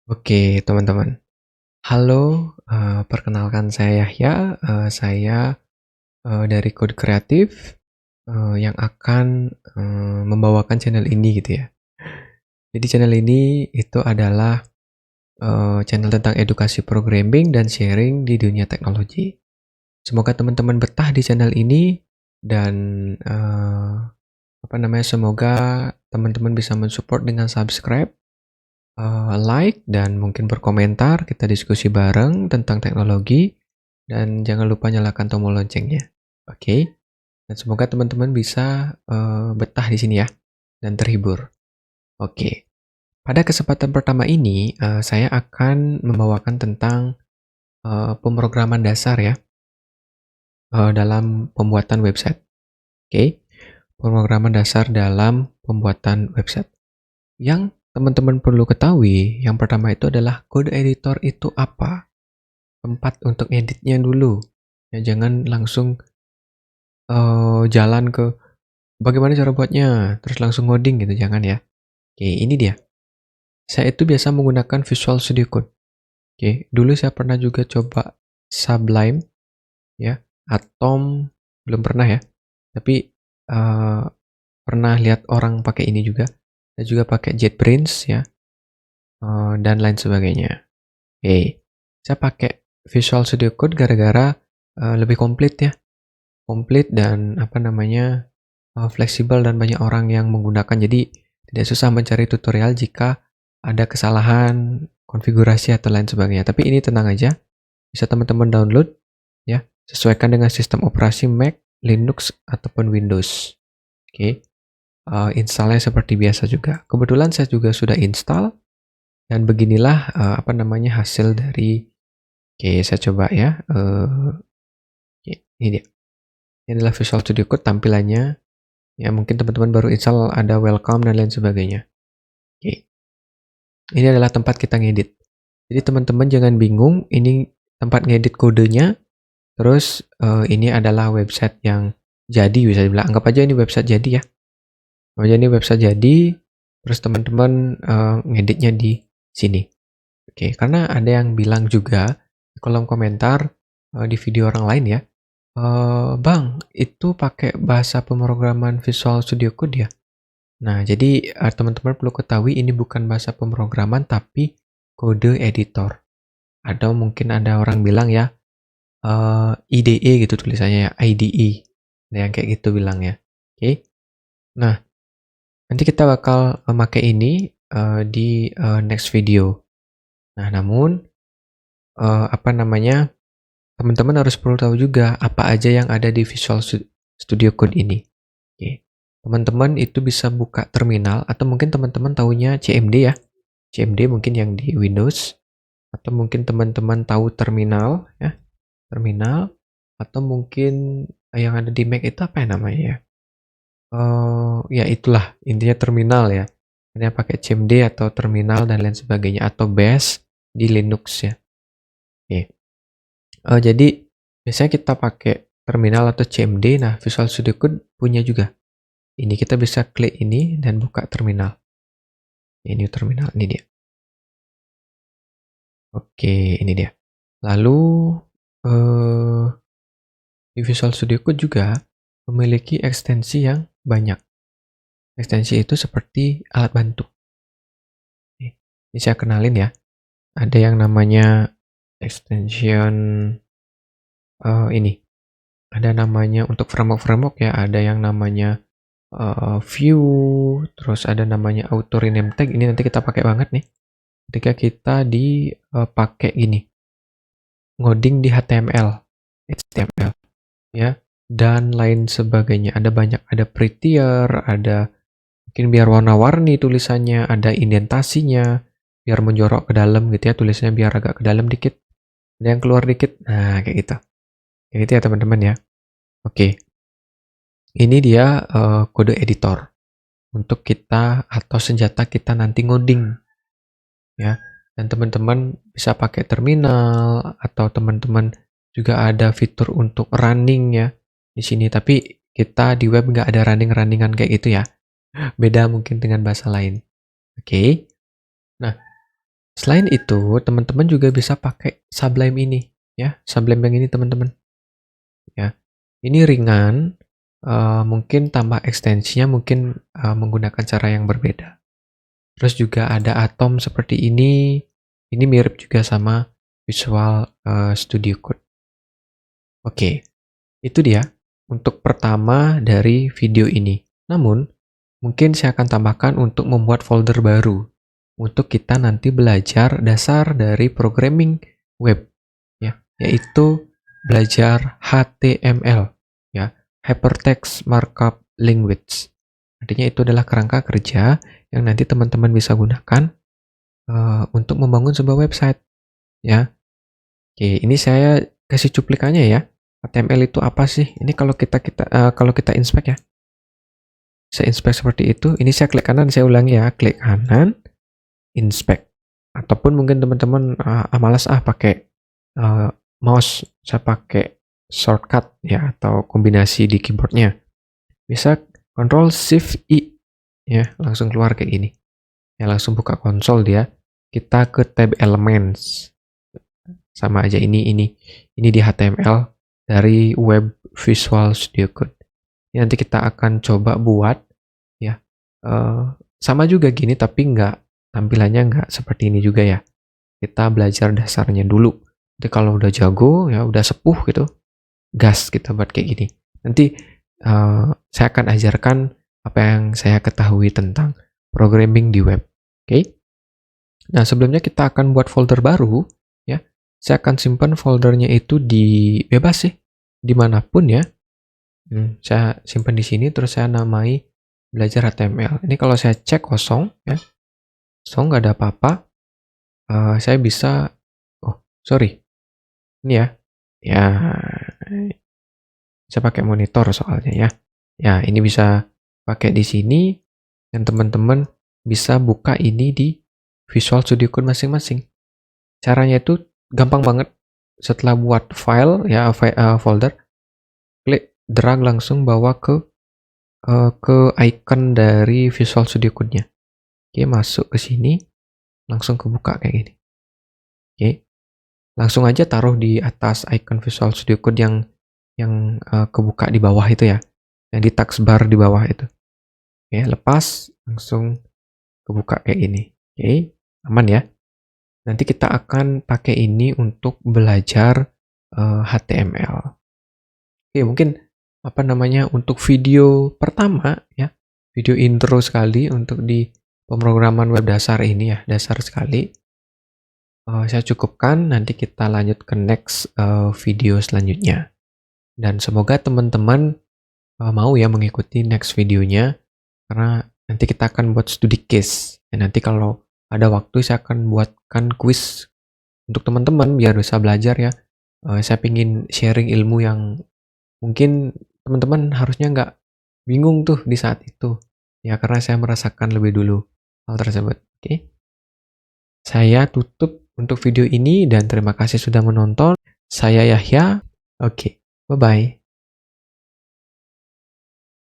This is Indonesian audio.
Oke, teman-teman. Halo, perkenalkan saya Yahya, saya, dari Kode Kreatif, yang akan, membawakan channel ini gitu ya. Jadi channel ini itu adalah, channel tentang edukasi programming dan sharing di dunia teknologi. Semoga teman-teman betah di channel ini dan, semoga teman-teman bisa mensupport dengan subscribe, like, dan mungkin berkomentar, kita diskusi bareng tentang teknologi, dan jangan lupa nyalakan tombol loncengnya. Oke? Dan semoga teman-teman bisa betah di sini ya, dan terhibur. Oke. Pada kesempatan pertama ini, saya akan membawakan tentang pemrograman dasar ya, dalam pembuatan website. Oke? Pemrograman dasar dalam pembuatan website. Yang teman-teman perlu ketahui, yang pertama itu adalah kode editor itu apa? Tempat untuk editnya dulu. Ya, jangan langsung jalan ke bagaimana cara buatnya, terus langsung ngoding gitu, jangan ya. Oke, ini dia. Saya itu biasa menggunakan Visual Studio Code. Oke, dulu saya pernah juga coba Sublime, ya, Atom belum pernah ya. Tapi pernah lihat orang pakai ini juga. Saya juga pakai JetBrains ya, dan lain sebagainya. Oke, saya pakai Visual Studio Code gara-gara lebih komplit ya, komplit dan fleksibel dan banyak orang yang menggunakan. Jadi tidak susah mencari tutorial jika ada kesalahan konfigurasi atau lain sebagainya. Tapi ini tenang aja, bisa teman-teman download ya, sesuaikan dengan sistem operasi Mac, Linux ataupun Windows. Oke, installnya seperti biasa juga. Kebetulan saya juga sudah install dan beginilah hasil dari. Oke, saya coba ya. Oke, ini dia. Ini adalah Visual Studio Code tampilannya. Ya, mungkin teman-teman baru install, ada welcome dan lain sebagainya. Oke. Ini adalah tempat kita ngedit. Jadi teman-teman jangan bingung, ini tempat ngedit kodenya. Terus ini adalah website yang jadi, bisa dibilang. Anggap aja ini website jadi ya. Anggap aja ini website jadi. Terus teman-teman ngeditnya di sini. Oke, karena ada yang bilang juga di kolom komentar di video orang lain ya, Bang, itu pakai bahasa pemrograman Visual Studio Code ya? Nah, jadi teman-teman perlu ketahui ini bukan bahasa pemrograman tapi kode editor. Atau mungkin ada orang bilang ya, IDE gitu tulisannya ya, IDE. Ada yang kayak gitu bilang ya. Oke. Nah, nanti kita bakal memakai ini di next video. Nah, namun teman-teman harus perlu tahu juga apa aja yang ada di Visual Studio Code ini. Oke. Teman-teman itu bisa buka terminal atau mungkin teman-teman tahunya CMD ya. CMD mungkin yang di Windows, atau mungkin teman-teman tahu terminal ya, terminal, atau mungkin yang ada di Mac itu apa ya namanya ya? Ya itulah intinya terminal ya. Ada yang pakai CMD atau terminal dan lain sebagainya, atau bash di Linux ya. Oke. Jadi biasanya kita pakai terminal atau CMD. Nah, Visual Studio Code punya juga. Ini kita bisa klik ini dan buka terminal. Ini terminal, ini dia. Oke, ini dia. Lalu di Visual Studio Code juga memiliki ekstensi yang banyak. Ekstensi itu seperti alat bantu. Ini saya kenalin ya. Ada yang namanya extension ini. Ada namanya untuk framework ya. Ada yang namanya view. Terus ada namanya auto rename tag. Ini nanti kita pakai banget nih. Ketika kita dipakai gini. Ngoding di HTML. Ya, dan lain sebagainya. Ada banyak, ada prettier, ada mungkin biar warna-warni tulisannya, ada indentasinya, biar menjorok ke dalam gitu ya, tulisannya biar agak ke dalam dikit, ada yang keluar dikit, nah kayak gitu. Kayak gitu ya teman-teman ya. Oke, ini dia kode editor untuk kita atau senjata kita nanti ngoding ya. Dan teman-teman bisa pakai terminal atau teman-teman juga ada fitur untuk running ya di sini. Tapi kita di web nggak ada running-runningan kayak gitu ya. Beda mungkin dengan bahasa lain. Oke. Nah, Selain itu, teman-teman juga bisa pakai Sublime ini, ya. Sublime yang ini, teman-teman. Ya, ini ringan, mungkin tambah ekstensinya mungkin menggunakan cara yang berbeda. Terus juga ada Atom seperti ini mirip juga sama Visual Studio Code. Oke, itu dia untuk pertama dari video ini. Namun, mungkin saya akan tambahkan untuk membuat folder baru untuk kita nanti belajar dasar dari programming web, ya, yaitu belajar HTML, ya, Hypertext Markup Language. Artinya itu adalah kerangka kerja yang nanti teman-teman bisa gunakan untuk membangun sebuah website, ya. Oke, ini saya kasih cuplikannya ya. HTML itu apa sih? Ini kalau kita inspect ya. Saya inspect seperti itu. Ini saya klik kanan, saya ulangi ya. Klik kanan, inspect. Ataupun mungkin teman-teman malas pakai mouse, saya pakai shortcut ya atau kombinasi di keyboardnya. Bisa Ctrl Shift I ya, langsung keluar kayak gini. Ya, langsung buka konsol dia. Kita ke tab Elements. Sama aja ini di HTML dari web Visual Studio Code. Ini nanti kita akan coba buat ya. Sama juga gini tapi tampilannya nggak seperti ini juga ya. Kita belajar dasarnya dulu. Jadi kalau udah jago ya udah sepuh gitu, gas kita buat kayak gini. Nanti saya akan ajarkan apa yang saya ketahui tentang programming di web. Oke? Nah, sebelumnya kita akan buat folder baru ya. Saya akan simpan foldernya itu di bebas sih, dimanapun ya. Saya simpan di sini, terus saya namai belajar HTML. Ini kalau saya cek kosong ya, kosong nggak ada apa-apa. Saya bisa, oh sorry, ini ya, ya saya pakai monitor soalnya ya. Ya ini bisa pakai di sini, dan teman-teman bisa buka ini di Visual Studio Code masing-masing. Caranya itu gampang banget. Setelah buat file ya, folder, klik drag langsung bawa ke icon dari Visual Studio Code-nya. Oke, masuk ke sini, langsung kebuka kayak gini. Oke, langsung aja taruh di atas icon Visual Studio Code yang kebuka di bawah itu ya, yang di taskbar di bawah itu. Oke, lepas langsung kebuka kayak gini. Oke, aman ya. Nanti kita akan pakai ini untuk belajar HTML. Oke, mungkin untuk video pertama ya, video intro sekali untuk di pemrograman web dasar ini ya, dasar sekali. Saya cukupkan, nanti kita lanjut ke next video selanjutnya. Dan semoga teman-teman mau ya mengikuti next videonya, karena nanti kita akan buat studi case. Dan nanti kalau ada waktu saya akan buatkan quiz untuk teman-teman biar bisa belajar ya. Saya ingin sharing ilmu yang mungkin teman-teman harusnya nggak bingung tuh di saat itu. Ya, karena saya merasakan lebih dulu hal tersebut. Oke. Saya tutup untuk video ini dan terima kasih sudah menonton. Saya Yahya. Oke, bye-bye.